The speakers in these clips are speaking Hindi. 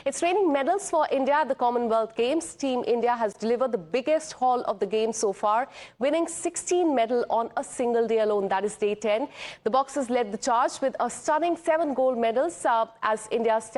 It's raining medals for India at the Commonwealth Games. Team India has delivered the biggest haul of the games so far, winning 16 medals on a single day alone, that is day 10. The Boxers led the charge with a stunning 7 gold medals as India's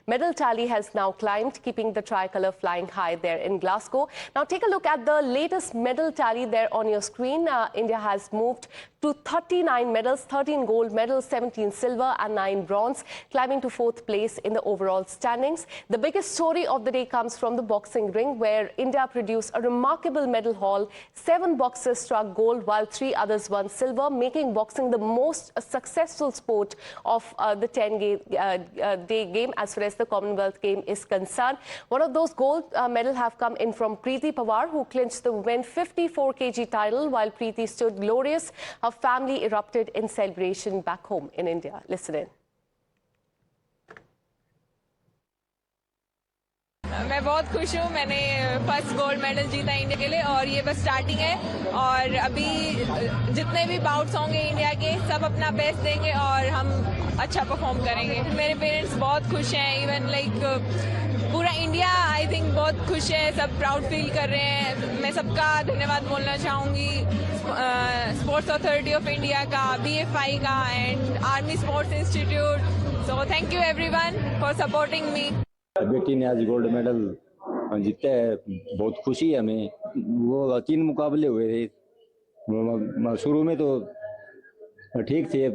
medal tally has now climbed, keeping the tricolour flying high there in Glasgow. Now take a look at the latest medal tally there on your screen. India has moved to 39 medals, 13 gold medals, 17 silver and 9 bronze, climbing to 4th place in the overall standings. The biggest story of the day comes from the boxing ring, where India produced a remarkable medal haul. 7 boxers struck gold while 3 others won silver, making boxing the most successful sport of the 10-day game as far as the Commonwealth game is concerned. One of those gold medals have come in from Preeti Pawar, who clinched the women's 54 kg title while Preeti stood glorious. Her family erupted in celebration back home in India. Listen in. मैं बहुत खुश हूँ. मैंने फर्स्ट गोल्ड मेडल जीता इंडिया के लिए और ये बस स्टार्टिंग है. और अभी जितने भी बाउट्स होंगे इंडिया के, सब अपना बेस्ट देंगे और हम अच्छा परफॉर्म करेंगे. मेरे पेरेंट्स बहुत खुश हैं. इवन लाइक पूरा इंडिया आई थिंक बहुत खुश है. सब प्राउड फील कर रहे हैं. मैं सबका धन्यवाद बोलना चाहूँगी. स्पोर्ट्स अथॉरिटी ऑफ इंडिया का, BFI का and army sports institute. So thank you everyone for supporting me. बेटी ने आज गोल्ड मेडल जीता है. बहुत खुशी है हमें. वो 3 मुकाबले हुए थे. शुरू में तो ठीक थे,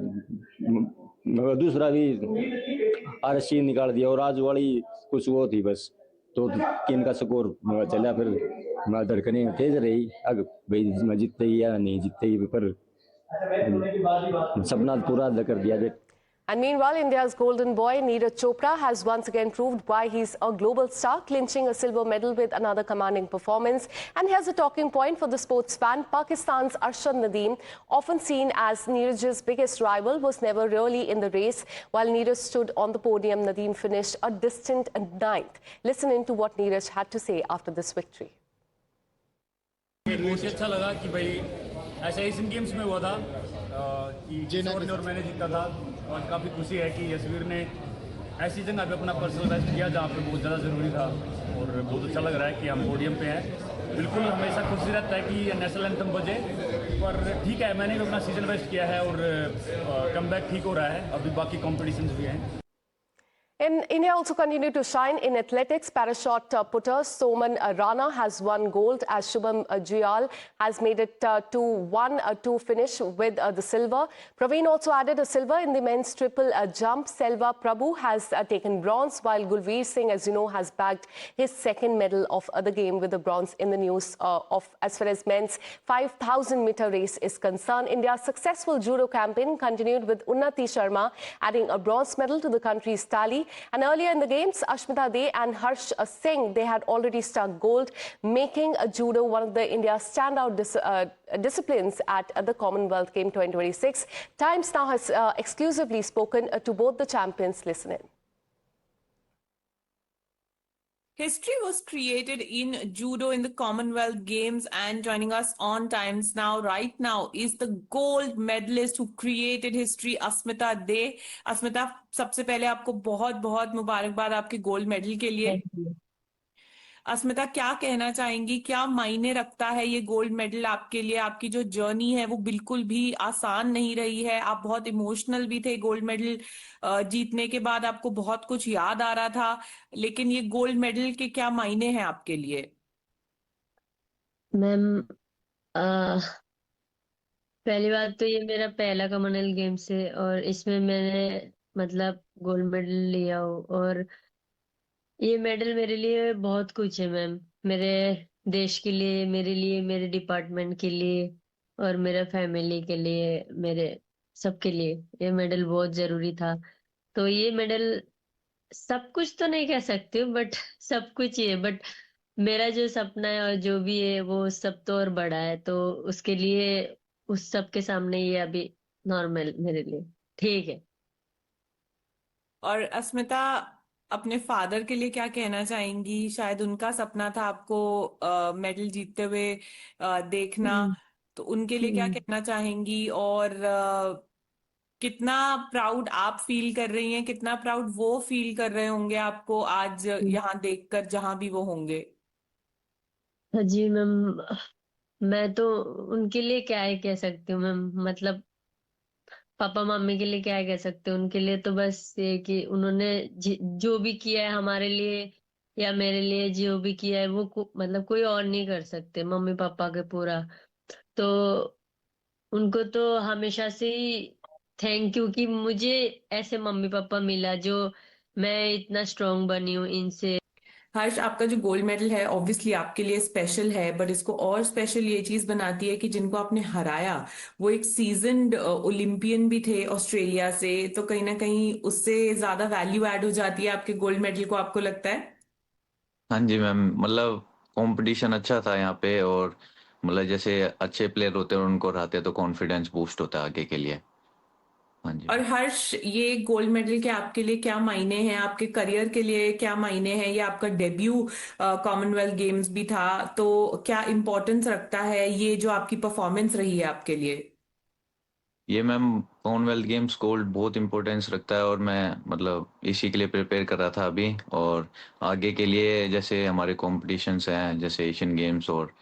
दूसरा भी RSC निकाल दिया और आज वाली कुछ वो थी बस. तो 3 का स्कोर चला, फिर धड़कने तेज रही. अब भाई जीतते या नहीं जीतते, पर सपना पूरा कर दिया. And meanwhile, India's golden boy Neeraj Chopra has once again proved why he's a global star, clinching a silver medal with another commanding performance. And here's a talking point for the sports fan. Pakistan's Arshad Nadeem, often seen as Neeraj's biggest rival, was never really in the race. While Neeraj stood on the podium, Nadeem finished a distant 9th. Listen in to what Neeraj had to say after this victory. मुझे अच्छा लगा कि भाई ऐसा एशियन गेम्स में हुआ था कि किशोर ने और मैंने जीता था. और काफ़ी खुशी है कि यशवीर ने ऐसी जगह पे अपना पर्सनल बेस्ट किया जहाँ पे बहुत ज़्यादा ज़रूरी था. और बहुत अच्छा लग रहा है कि हम पोडियम पे हैं. बिल्कुल हमेशा खुशी रहता है कि नेशनल एंथम बजे, पर ठीक है मैंने भी अपना सीजन बेस्ट किया है और कमबैक ठीक हो रहा है. अभी बाकी कॉम्पिटिशन्स भी हैं. And India also continued to shine in athletics. Parachute putter Soman Rana has won gold as Shubham Juyal has made it to 1-2 finish with the silver. Praveen also added a silver in the men's triple jump. Selva Prabhu has taken bronze, while Gulveer Singh, as you know, has bagged his 2nd medal of the game with the bronze in the news of as far as men's 5,000 meter race is concerned. India's successful judo campaign continued with Unnati Sharma adding a bronze medal to the country's tally. And earlier in the games, Ashmita Dey and Harsh Singh, they had already struck gold, making judo one of the India's standout disciplines at the Commonwealth Game 2026. Times now has exclusively spoken to both the champions. Listen in. History was created in judo in the Commonwealth Games, and joining us on Times Now right now is the gold medalist who created history, Asmita Dey. Asmita, सबसे पहले आपको बहुत बहुत मुबारकबाद आपके गोल्ड मेडल के लिए. अस्मिता, क्या कहना चाहेंगी, क्या मायने रखता है ये गोल्ड मेडल आपके लिए? आपकी जो जर्नी है वो बिल्कुल भी आसान नहीं रही है. आप बहुत इमोशनल भी थे. गोल्ड मेडल जीतने के बाद आपको बहुत कुछ याद आ रहा था, लेकिन ये गोल्ड मेडल के क्या मायने हैं आपके लिए? मैम, पहली बात तो ये मेरा पहला कॉमनवेल्थ गेम्स है और इसमें मैंने मतलब गोल्ड मेडल लिया हो, और ये मेडल मेरे लिए बहुत कुछ है मैम. मेरे देश के लिए, मेरे डिपार्टमेंट के लिए और मेरे फैमिली के लिए, मेरे सबके लिए ये मेडल बहुत जरूरी था. तो ये मेडल सब कुछ तो नहीं कह सकती हूँ, बट सब कुछ ही है. बट मेरा जो सपना है और जो भी है वो सब तो और बड़ा है, तो उसके लिए उस सब के सामने ये अभी नॉर्मल मेरे लिए ठीक है. और अस्मिता, अपने फादर के लिए क्या कहना चाहेंगी? शायद उनका सपना था आपको मेडल जीतते हुए देखना, तो उनके लिए क्या कहना चाहेंगी? और कितना प्राउड आप फील कर रही हैं, कितना प्राउड वो फील कर रहे होंगे आपको आज यहाँ देखकर जहां भी वो होंगे? हाँ जी मैम, मैं तो उनके लिए क्या ही कह सकती हूँ मैम। मतलब पापा मम्मी के लिए क्या ही कह सकते हैं, उनके लिए तो बस ये कि उन्होंने जो भी किया है हमारे लिए या मेरे लिए, जो भी किया है वो मतलब कोई और नहीं कर सकते मम्मी पापा के पूरा। तो उनको तो हमेशा से ही थैंक यू कि मुझे ऐसे मम्मी पापा मिला जो मैं इतना स्ट्रांग बनी हूँ इनसे। हर्ष, आपका जो गोल्ड मेडल है ऑब्वियसली आपके लिए स्पेशल है, बट इसको और स्पेशल ये चीज बनाती है कि जिनको आपने हराया वो एक सीजन्ड ओलंपियन भी थे ऑस्ट्रेलिया से, तो कहीं ना कहीं उससे ज्यादा वैल्यू ऐड हो जाती है आपके गोल्ड मेडल को, आपको लगता है? हाँ जी मैम, मतलब कंपटीशन अच्छा था यहाँ पे, और मतलब जैसे अच्छे प्लेयर होते हैं और उनको हराते हैं तो कॉन्फिडेंस बूस्ट होता है आगे के लिए। हाँ जी और मैम। हर्ष, ये गोल्ड मेडल के आपके लिए क्या मायने हैं, आपके करियर के लिए क्या मायने हैं? ये आपका डेब्यू कॉमनवेल्थ गेम्स भी था, तो क्या इम्पोर्टेंस रखता है ये जो आपकी परफॉर्मेंस रही है आपके लिए? ये मैम कॉमनवेल्थ गेम्स गोल्ड बहुत इंपॉर्टेंस रखता है, और मैं मतलब इसी के लिए प्रिपेयर कर रहा था अभी, और आगे के लिए जैसे हमारे कॉम्पिटिशन्स हैं जैसे एशियन गेम्स और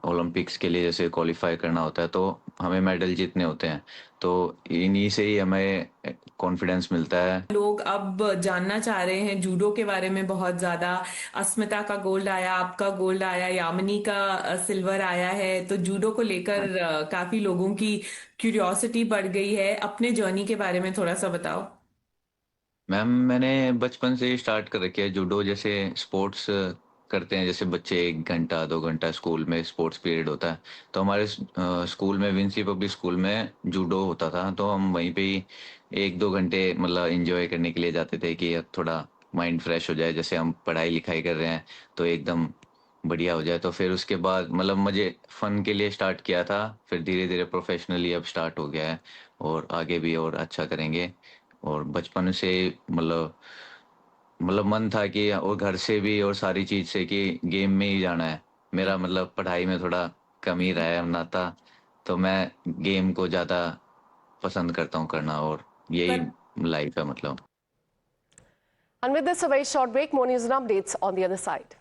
ओलंपिक्स के लिए जैसे क्वालिफाई करना होता है तो हमें मेडल जीतने होते हैं, तो इन्हीं से ही हमें कॉन्फिडेंस मिलता है। लोग अब जानना चाह रहे हैं जूडो के बारे में बहुत ज्यादा। अस्मिता का गोल्ड आया, आपका गोल्ड आया, यामिनी का सिल्वर आया है, तो जूडो को लेकर काफी लोगों की क्यूरियोसिटी बढ़ गई है। अपने जर्नी के बारे में थोड़ा सा बताओ। मैम मैंने बचपन से ही स्टार्ट कर रखी है जूडो, जैसे स्पोर्ट्स करते हैं जैसे बच्चे 1 घंटा 2 घंटा स्कूल में स्पोर्ट्स पीरियड होता है, तो हमारे स्कूल में विंसी पब्लिक स्कूल में जूडो होता था, तो हम वहीं पे ही 1-2 घंटे मतलब एंजॉय करने के लिए जाते थे कि थोड़ा माइंड फ्रेश हो जाए, जैसे हम पढ़ाई लिखाई कर रहे हैं तो एकदम बढ़िया हो जाए। तो फिर उसके बाद मतलब मुझे फन के लिए स्टार्ट किया था, फिर धीरे धीरे प्रोफेशनली अब स्टार्ट हो गया है, और आगे भी और अच्छा करेंगे। और बचपन से मतलब मन था कि, और घर से भी और सारी चीज से कि गेम में ही जाना है। मेरा मतलब पढ़ाई में थोड़ा कम ही रहा है नाता, तो मैं गेम को ज्यादा पसंद करता हूँ करना, और यही पर लाइफ है मतलब। And with this, a very short break. More news and updates on the other side.